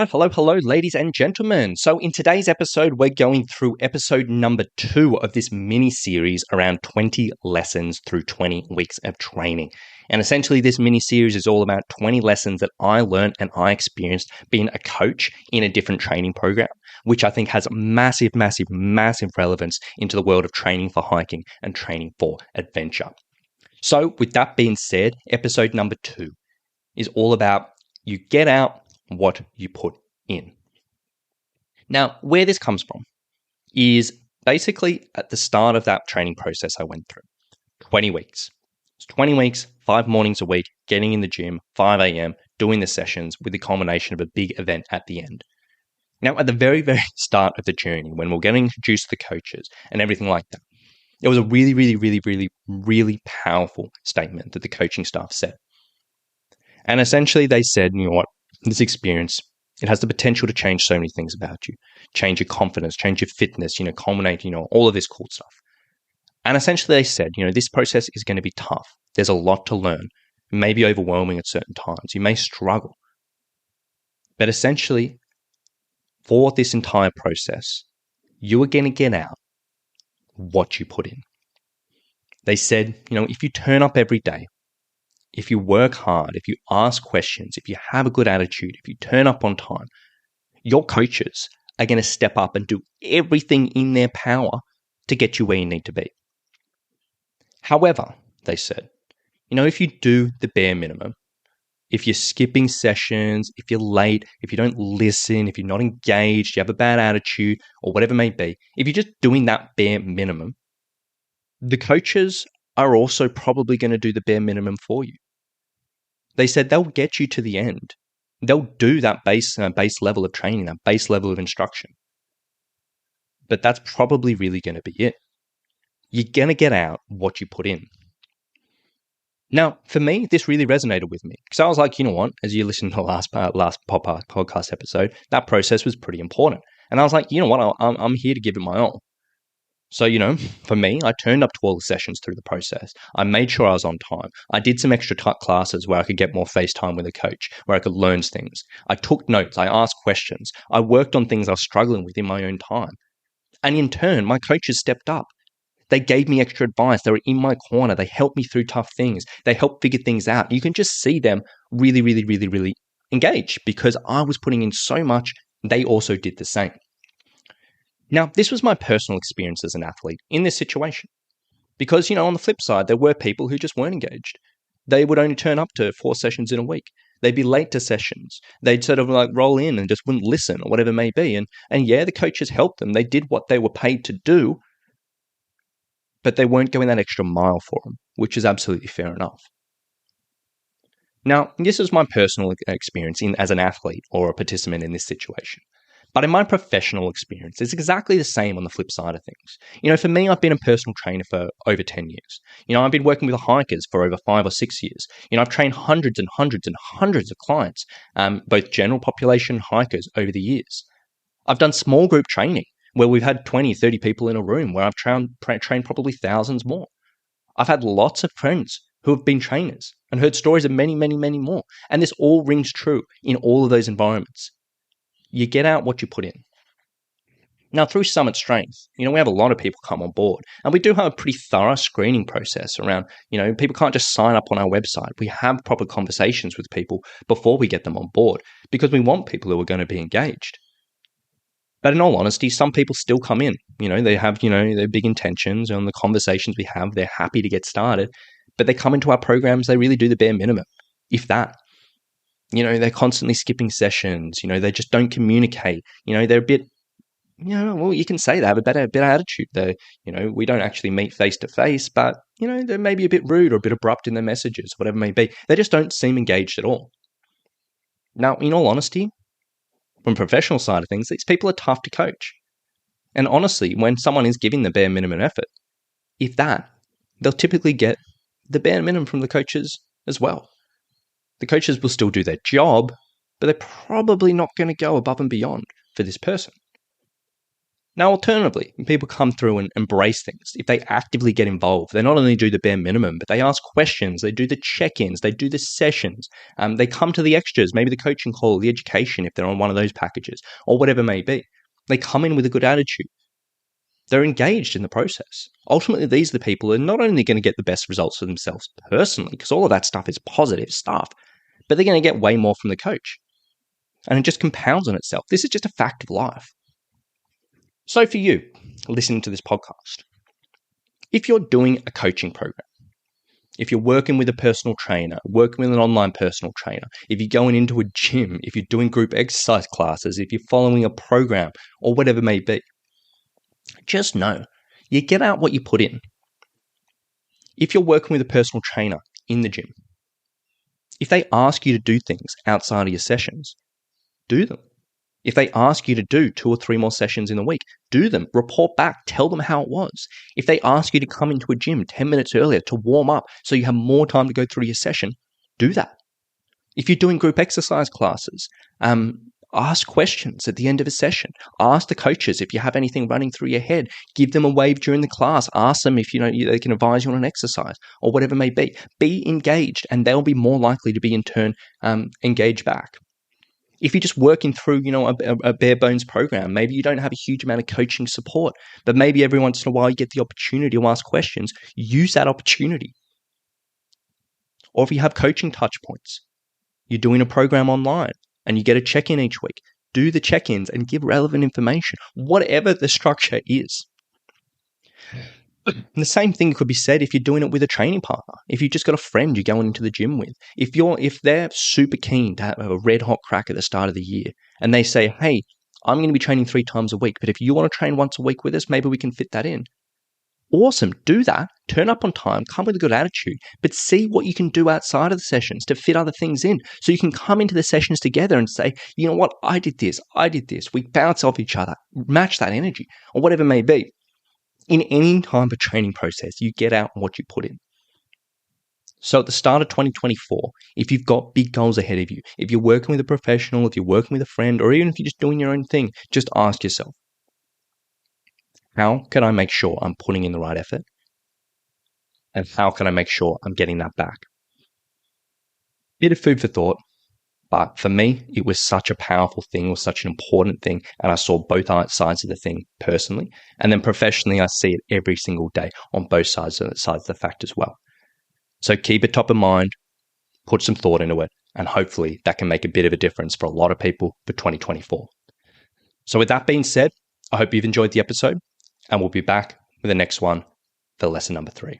Hello, ladies and gentlemen. So, in today's episode, we're going through episode number 2 of this mini series around 20 lessons through 20 weeks of training. And essentially, this mini series is all about 20 lessons that I learned and I experienced being a coach in a different training program, which I think has massive relevance into the world of training for hiking and training for adventure. So, with that being said, episode number 2 is all about you get out what you put in. Now, where this comes from is basically at the start of that training process I went through. 20 weeks. It's 20 weeks, 5 mornings a week, getting in the gym, 5 a.m., doing the sessions with the culmination of a big event at the end. Now, at the very start of the journey, when we're getting introduced to the coaches and everything like that, it was a really powerful statement that the coaching staff said. And essentially they said, you know what, this experience, it has the potential to change so many things about you. Change your confidence, change your fitness, culminate, all of this cool stuff. And essentially they said, this process is going to be tough. There's a lot to learn. It may be overwhelming at certain times. You may struggle. But essentially, for this entire process, you are going to get out what you put in. They said, if you turn up every day, if you work hard, if you ask questions, if you have a good attitude, if you turn up on time, your coaches are going to step up and do everything in their power to get you where you need to be. However, they said, if you do the bare minimum, if you're skipping sessions, if you're late, if you don't listen, if you're not engaged, you have a bad attitude, or whatever it may be, if you're just doing that bare minimum, the coaches are also probably going to do the bare minimum for you. They said they'll get you to the end. They'll do that base level of training, that base level of instruction. But that's probably really going to be it. You're going to get out what you put in. Now, for me, this really resonated with me because I was like, as you listened to the last podcast episode, that process was pretty important. And I was like, I'm here to give it my all. So, for me, I turned up to all the sessions through the process. I made sure I was on time. I did some extra classes where I could get more face time with a coach, where I could learn things. I took notes. I asked questions. I worked on things I was struggling with in my own time. And in turn, my coaches stepped up. They gave me extra advice. They were in my corner. They helped me through tough things. They helped figure things out. You can just see them really engaged because I was putting in so much. They also did the same. Now, this was my personal experience as an athlete in this situation. Because, on the flip side, there were people who just weren't engaged. They would only turn up to 4 sessions in a week. They'd be late to sessions. They'd sort of roll in and just wouldn't listen or whatever it may be. And yeah, the coaches helped them. They did what they were paid to do, but they weren't going that extra mile for them, which is absolutely fair enough. Now, this is my personal experience as an athlete or a participant in this situation. But in my professional experience, it's exactly the same on the flip side of things. For me, I've been a personal trainer for over 10 years. I've been working with hikers for over 5 or 6 years. I've trained hundreds of clients, both general population hikers over the years. I've done small group training where we've had 20, 30 people in a room where I've trained probably thousands more. I've had lots of friends who have been trainers and heard stories of many more. And this all rings true in all of those environments. You get out what you put in. Now, through Summit Strength, we have a lot of people come on board, and we do have a pretty thorough screening process around, people can't just sign up on our website. We have proper conversations with people before we get them on board because we want people who are going to be engaged. But in all honesty, some people still come in. They have, their big intentions on the conversations we have. They're happy to get started, but they come into our programs, they really do the bare minimum, if that. They're constantly skipping sessions. They just don't communicate. They're a bit, well, you can say they have a better attitude. We don't actually meet face to face, but, they may be a bit rude or a bit abrupt in their messages, whatever it may be. They just don't seem engaged at all. Now, in all honesty, from a professional side of things, these people are tough to coach. And honestly, when someone is giving the bare minimum effort, if that, they'll typically get the bare minimum from the coaches as well. The coaches will still do their job, but they're probably not going to go above and beyond for this person. Now, alternatively, when people come through and embrace things, if they actively get involved, they not only do the bare minimum, but they ask questions, they do the check-ins, they do the sessions, they come to the extras, maybe the coaching call, the education, if they're on one of those packages, or whatever it may be. They come in with a good attitude. They're engaged in the process. Ultimately, these are the people who are not only going to get the best results for themselves personally, because all of that stuff is positive stuff, but they're going to get way more from the coach. And it just compounds on itself. This is just a fact of life. So for you, listening to this podcast, if you're doing a coaching program, if you're working with a personal trainer, working with an online personal trainer, if you're going into a gym, if you're doing group exercise classes, if you're following a program or whatever it may be, just know you get out what you put in. If you're working with a personal trainer in the gym, if they ask you to do things outside of your sessions, do them. If they ask you to do 2 or 3 more sessions in a week, do them. Report back. Tell them how it was. If they ask you to come into a gym 10 minutes earlier to warm up so you have more time to go through your session, do that. If you're doing group exercise classes, ask questions at the end of a session. Ask the coaches if you have anything running through your head. Give them a wave during the class. Ask them if they can advise you on an exercise or whatever it may be. Be engaged, and they'll be more likely to be in turn engaged back. If you're just working through, a bare bones program, maybe you don't have a huge amount of coaching support, but maybe every once in a while you get the opportunity to ask questions. Use that opportunity. Or if you have coaching touch points, you're doing a program online and you get a check-in each week, do the check-ins and give relevant information, whatever the structure is. And the same thing could be said if you're doing it with a training partner. If you've just got a friend you're going into the gym with, if they're super keen to have a red hot crack at the start of the year and they say, hey, I'm going to be training 3 times a week, but if you want to train once a week with us, maybe we can fit that in. Awesome. Do that. Turn up on time, come with a good attitude, but see what you can do outside of the sessions to fit other things in. So you can come into the sessions together and say, you know what, I did this. We bounce off each other, match that energy or whatever it may be. In any type of training process, you get out what you put in. So at the start of 2024, if you've got big goals ahead of you, if you're working with a professional, if you're working with a friend, or even if you're just doing your own thing, just ask yourself, how can I make sure I'm putting in the right effort? And how can I make sure I'm getting that back? Bit of food for thought. But for me, it was such a powerful thing, it was such an important thing, and I saw both sides of the thing personally. And then professionally, I see it every single day on both sides of the fact as well. So keep it top of mind, put some thought into it, and hopefully that can make a bit of a difference for a lot of people for 2024. So with that being said, I hope you've enjoyed the episode, and we'll be back with the next one for lesson number 3.